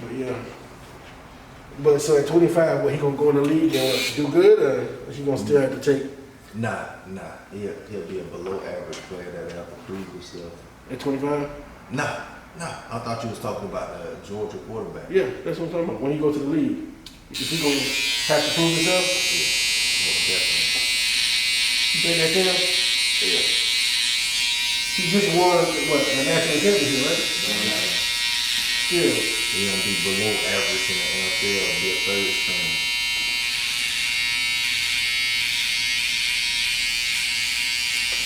But yeah. But so at 25, what, he gonna go in the league and what, do good, or is he gonna still have to take? Nah. He'll be a below average player that have to prove himself. At 25? Nah. I thought you was talking about the Georgia quarterback. Yeah, that's what I'm talking about. When he go to the league, is he gonna have to prove himself? Yeah, most definitely. You think that Temp? Yeah. He just won what, the national championship, right? Still. He gonna be below average in the NFL and be a third string.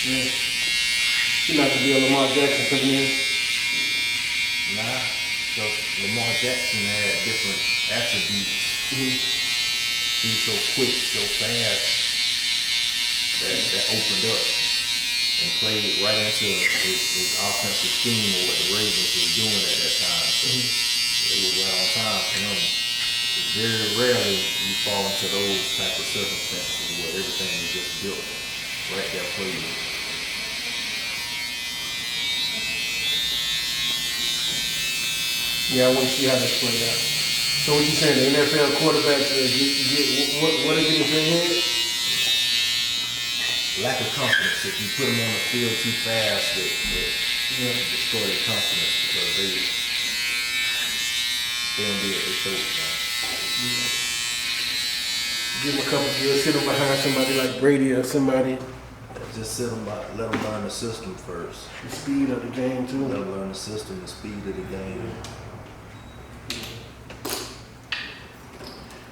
Yeah. He's not gonna be a Lamar Jackson coming in. Nah, because Lamar Jackson had different attributes. He was so quick, so fast that opened up and played right into his offensive scheme or what the Ravens was doing at that time. So it was right on time for him. Very rarely you fall into those type of circumstances where everything is just built right there for you. Yeah, I want to see how this play out. So what you saying, the NFL quarterbacks what is it in your head? Lack of confidence. If you put them on the field too fast, it destroy their confidence because they don't be at their throat, man. Give them a couple of years, sit them behind somebody like Brady or somebody. Just sit them, let them learn the system first. The speed of the game too. Let them learn the system, the speed of the game.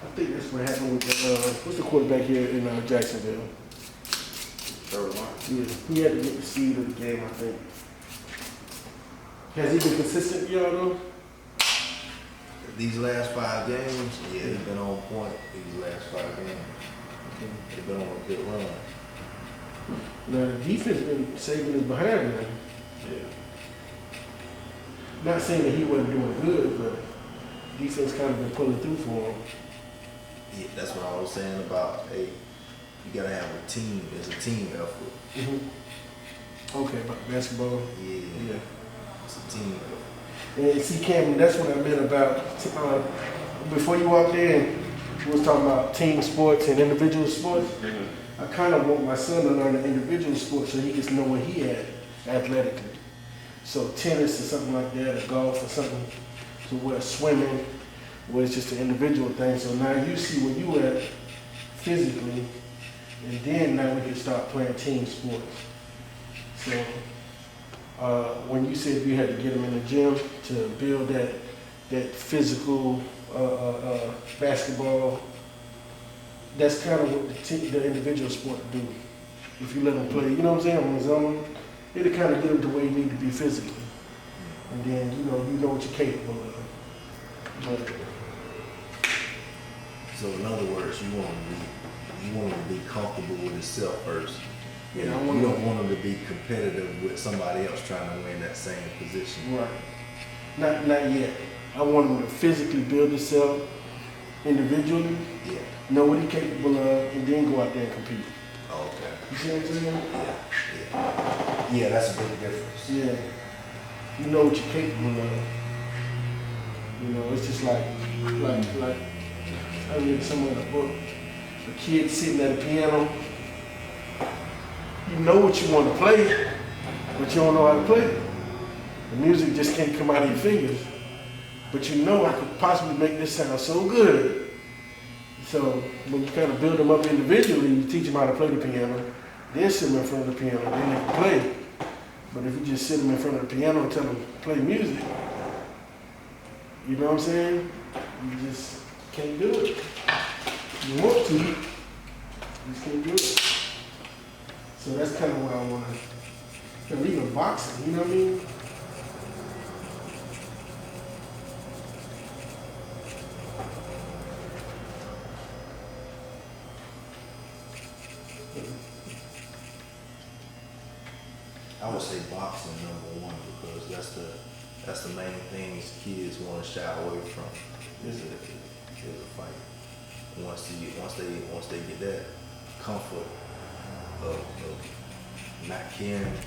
I think that's what happened with the, what's the quarterback here in Jacksonville? Third one. Yeah, he had to get the speed of the game, I think. Has he been consistent, y'all know? These last 5 games, yeah, he's been on point these last 5 games. He's been on a good run. Now the defense been saving his behind now. Yeah. Not saying that he wasn't doing good, but defense kind of been pulling through for him. Yeah, that's what I was saying about, hey, you gotta have a team. It's a team effort. Okay, about basketball. Yeah. It's a team effort. And see, Cameron, that's what I meant about, before you walked in, we was talking about team sports and individual sports. I kind of want my son to learn the individual sport so he gets to know where he at athletically. So tennis or something like that, or golf or something, to where swimming, where it's just an individual thing. So now you see where you at physically, and then now we can start playing team sports. So when you said you had to get him in the gym to build that physical basketball, that's kind of what the individual sport do. If you let them play, you know what I'm saying, on his own, it'll kind of get him to where you need to be physically. And then, you know what you're capable of. But, So in other words, you want him to be comfortable with himself first. Yeah, You don't want him to be competitive with somebody else trying to win that same position. right. Not yet. I want him to physically build himself individually, Yeah. know what he's capable of, and then go out there and compete. Okay. You see what I'm saying? Yeah, that's a big difference. Yeah. You know what you're capable of. You know, it's just like I read somewhere in a book, a kid sitting at a piano. You know what you want to play, but you don't know how to play it. The music just can't come out of your fingers. But you know I could possibly make this sound so good. So when you kind of build them up individually, you teach them how to play the piano, then sit them in front of the piano, then they can play. But if you just sit them in front of the piano and tell them to play music, you know what I'm saying? You just can't do it. You want to, you just can't do it. So that's kind of what I want to, or even boxing, you know what I mean? I would say boxing #1 because that's the main thing kids want to shy away from is a fight. Once they get that comfort of not caring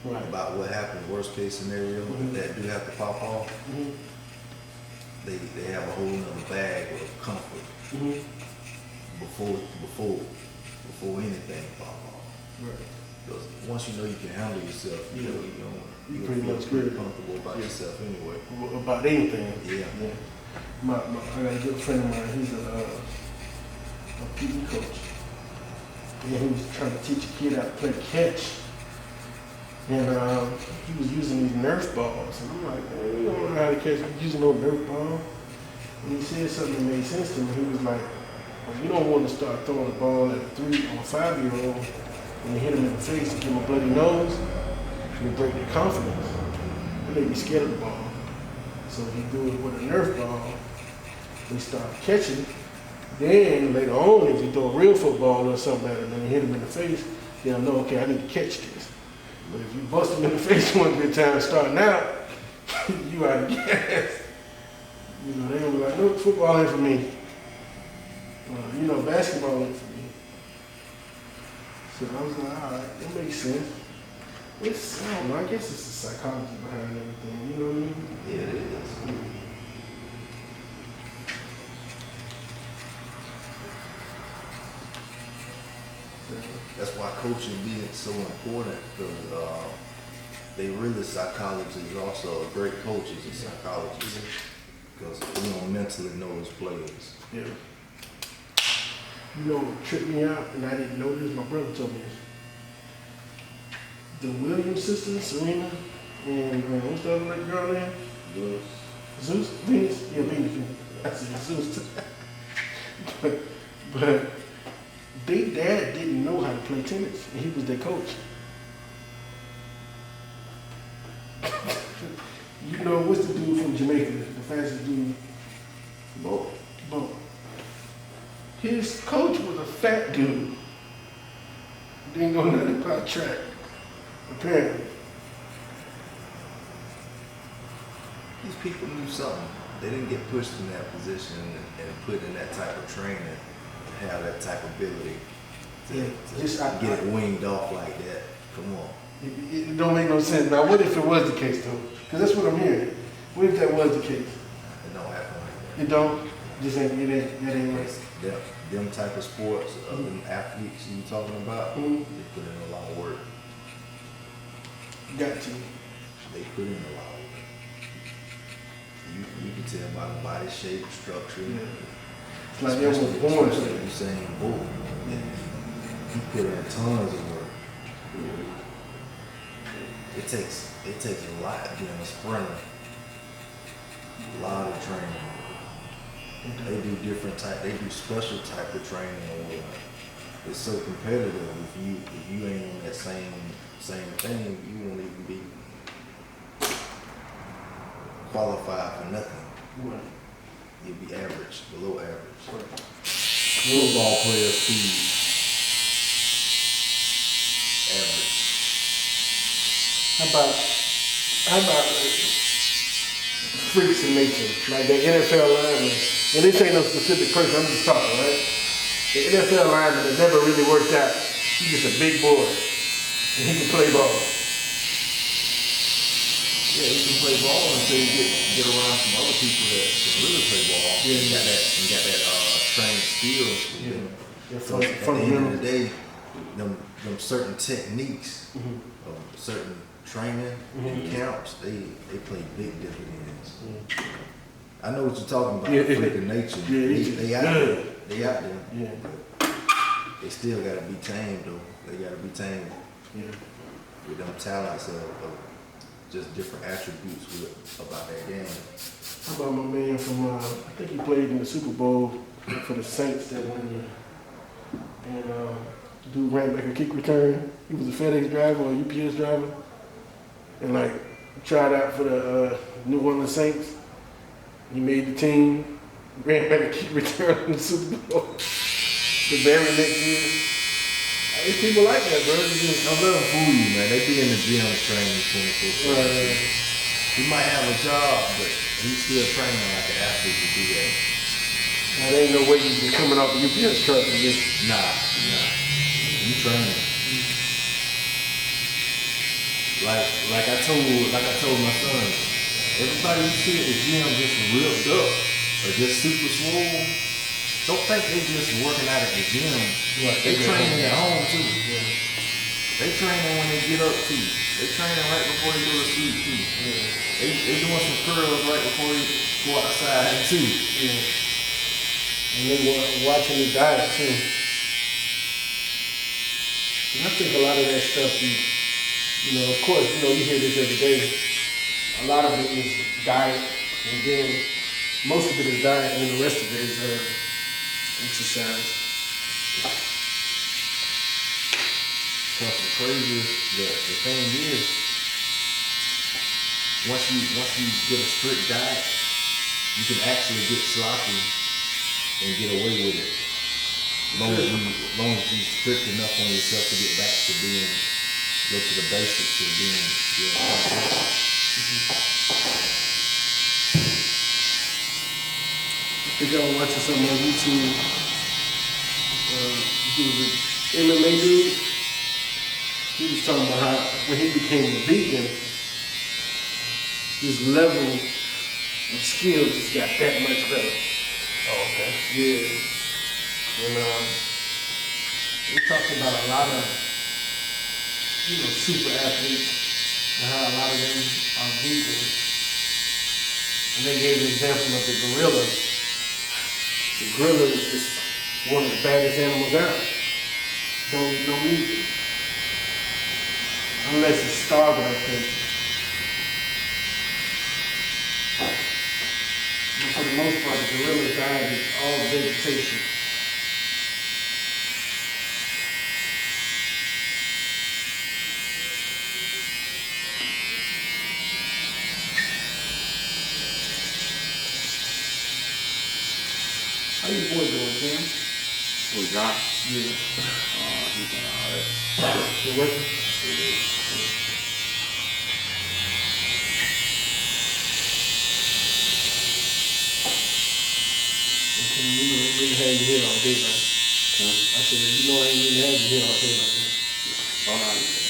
Right. about what happened, worst case scenario, that do have to pop off, they have a whole nother bag of comfort Mm-hmm. before anything pop off. Right. Because once you know you can handle yourself, you know You you pretty feel much pretty good. comfortable about yourself anyway. About anything. Yeah. I got a good friend of mine. He's a PE coach, and he was trying to teach a kid how to play catch. And he was using these Nerf balls, and I'm like, man, you don't know how to catch. You using no Nerf ball? And he said something that made sense to me. He was like, well, you don't want to start throwing the ball at a 3 or 5-year-old when you hit them in the face and give them a bloody nose. You break their confidence. And they be scared of the ball. So he do it with a Nerf ball. They start catching. Then later on, if you throw a real football or something at them and you hit them in the face, they'll know, okay, I need to catch this. But if you bust them in the face one good time starting out, you out of gas. You know, they gonna be like, no, football ain't for me. You know, basketball ain't for me. So I was like, all right, that makes sense. It's, I don't know, I guess it's the psychology behind everything, you know what I mean? Yeah, it is. That's why coaching being so important, because they really psychologists also a great coaches and psychologists, because we don't mentally know his players. Yeah. You know what tripped me out, and I didn't know this, my brother told me this. The Williams sisters, Serena, and what's the other like girl name? Zeus? Venus? Yeah, Venus. I said Zeus. but their dad didn't know how to play tennis, and he was their coach. You know, what's the dude from Jamaica, the fastest dude? Bo. His coach was a fat dude. Didn't know nothing about track, apparently. These people knew something. They didn't get pushed in that position and put in that type of training to have that type of ability to get it winged off like that. Come on. It don't make no sense. Now, what if it was the case, though? Because that's what I'm hearing. What if that was the case? It don't happen like that. It don't? Just ain't, that ain't right. Them type of sports, them athletes you talking about, they put in a lot of work. Got to. They put in a lot of work. You can tell by the body shape, structure. Yeah. It's like they was born to it. Usain Bolt. He put in tons of work. It takes a lot being a sprinter. A lot of training. They do they do special type of training where it's so competitive. If you ain't on that same thing, you won't even be qualified for nothing. Right. You'll be average, below average. Right. Football player speed, average. How about freaks in nature, like the NFL lineman? And this ain't no specific person, I'm just talking, right? The NFL lineman that never really worked out. He's just a big boy, and he can play ball. Yeah, you can play ball until you get around some other people that can really play ball. Yeah. And got that trained skills. Yeah. So at the end of the day, them certain techniques of certain training and camps, they play big dividends. I know what you're talking about, freak of nature. Yeah, they out there. They out there. Yeah. But they still gotta be tamed though. They gotta be tamed with them talents of just different attributes about that game. How about my man from, I think he played in the Super Bowl for the Saints that one year. And dude ran back a kick return. He was a FedEx driver or a UPS driver. And like tried out for the New Orleans Saints. He made the team, ran back a kick return in the Super Bowl. The very next year. There's people like that, bro. I love fool you, man. They be in the gym training 24/7. Right. He might have a job, but he's still training like an athlete to do that. Now, there ain't no way you just coming off the UPS truck and just... Nah. You training. Like I told my son, Everybody you see at the gym just ripped up or just super swole. Don't think they just working out at the gym. Right. They training at home too. Yeah. They training when they get up too. They training right before they go to sleep too. Yeah. They doing some curls right before they go outside too. Yeah. And then watching the diet too. And I think a lot of that stuff, you know, of course, you know, you hear this every day. A lot of it is diet, and then most of it is diet, and the rest of it is exercise. What's crazy is the thing is, once you get a strict diet, you can actually get sloppy and get away with it. As long as you're strict enough on yourself to get back to go to the basics of being confident. I think I was watching something on YouTube. He was an MMA dude. He was talking about how when he became a vegan, his level of skill just got that much better. Oh, okay. Yeah. And we talked about a lot of, you know, super athletes and how a lot of them are vegan. And they gave an example of the gorilla. The gorilla is just one of the baddest animals out. Don't eat no meat. Unless it's starving, I think. But for the most part, the gorilla's diet is all vegetation. How you boy doing, Tim? Who, John? Yeah. He's doing alright. You working? Okay, you know, I ain't really had you here all day, man. I said, you know, I ain't really had you here all day like this. Oh, no, he's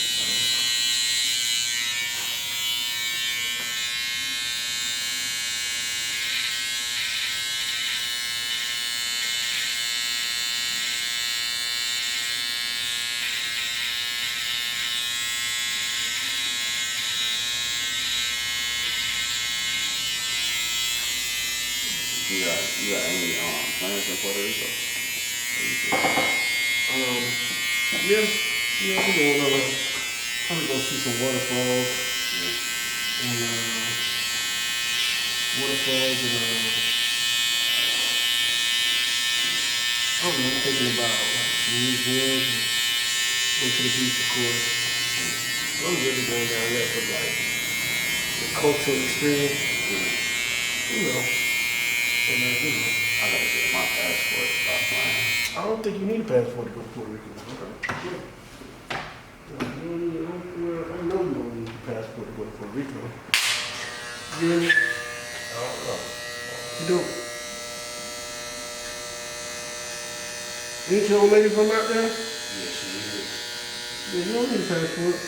You got any plans in Puerto Rico? Yeah, we're going to probably go see some waterfalls. And waterfalls and I don't know, I'm thinking about like some museums and go to the beach, of course. I'm really going down there for like the cultural experience, you know. And you know. I gotta get my passport to stop flying. I don't think you need a passport to go to Puerto Rico. Okay. I know you don't need a passport to go to Puerto Rico. Yeah. I don't know. You don't. Ain't your old lady from out there? Yeah, she is. Yeah, you don't need a passport.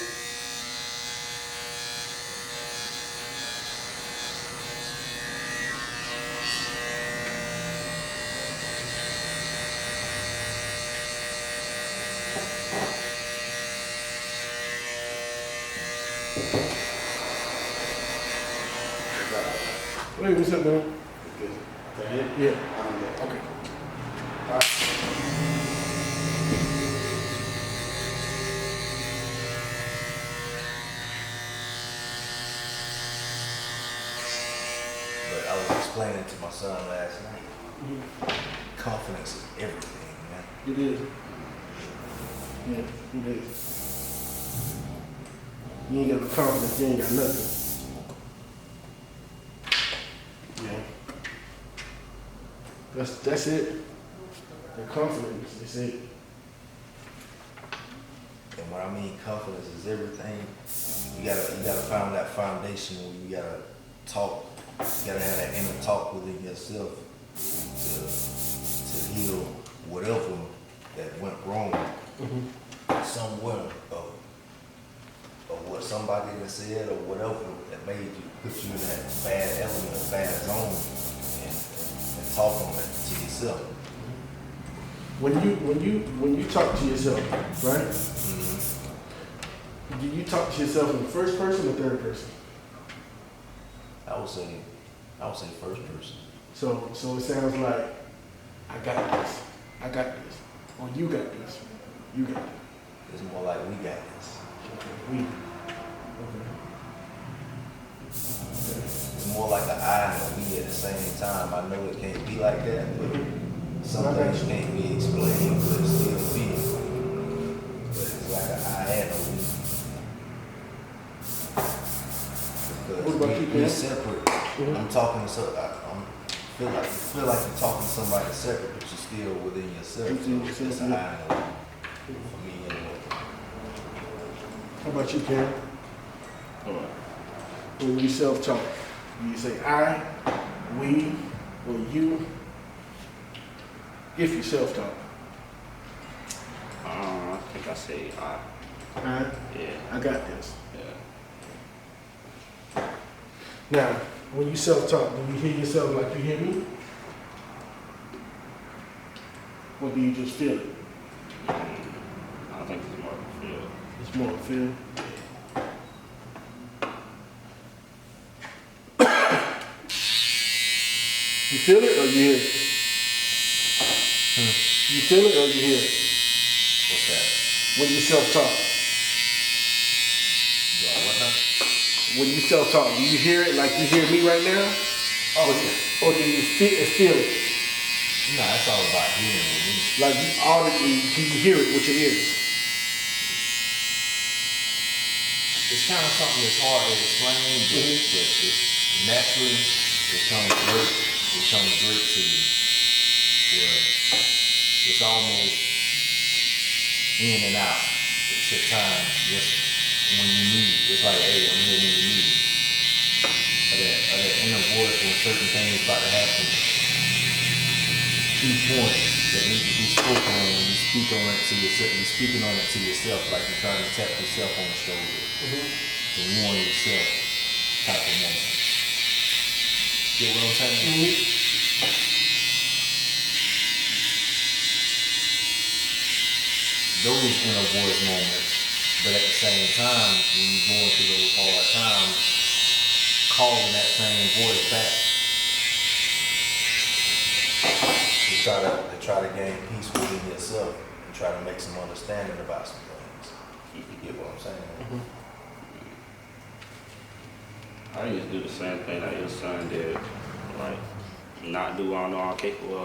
Wait, what's up, man? Yeah. Okay. All right. But I was explaining to my son last night, confidence is everything, man. It is. Yeah, it is. You ain't got no confidence, you ain't got nothing. Yeah. That's it. The confidence is it. And when I mean confidence is everything, you gotta find that foundation where you gotta talk. You gotta have that inner talk within yourself to heal whatever that went wrong somewhere of what somebody has said or whatever, that made you, put you in that bad element, bad zone, and talk on it to yourself. When you talk to yourself, right? Mm-hmm. Do you talk to yourself in the first person or third person? I would say first person. So it sounds like I got this. I got this. Or you got this. You got this. It's more like we got this. Okay. We. Okay. It's more like an I and a we at the same time. I know it can't be like that, but some things can't be explained, but it still be. But it's like an I and a we. What about you, Because we're Ken? separate. I'm talking to feel like you're talking to somebody separate, but you're still within yourself. So it's an I and a we. For me anyway. How about you, Karen? Alright. When you self-talk, do you say I, we, or you? If you self-talk. I think I say I. Yeah. I got this. Yeah. Now, when you self-talk, do you hear yourself like you hear me? Or do you just feel it? I think it's more of a feel. It's more a feel. You feel it or you hear it? You feel it or you hear it? What's that? When you self-talk. Do I what now? When you self-talk, do you hear it like you hear me right now? Oh yeah. Or do you feel it? Nah, it's all about hearing with me. Like you audibly, can you hear it with your ears? It's kind of something that's hard to explain, but it's naturally, it comes great to you. Where it's almost in and out. It's at times just when you need it. It's like, hey, I'm here when you need it. Or that inner voice when certain things about to happen. Key points that need to be spoken on when you speak on it to yourself. You're speaking on it to yourself like you're trying to tap yourself on the shoulder. To warn yourself type of moment. Get what I'm saying? Those inner voice moments, but at the same time, when you're going through those hard times, calling that same voice back to try to gain peace within yourself and try to make some understanding about some things. You get what I'm saying? I used to do the same thing that your son did. Like, not do what I know I'm capable of.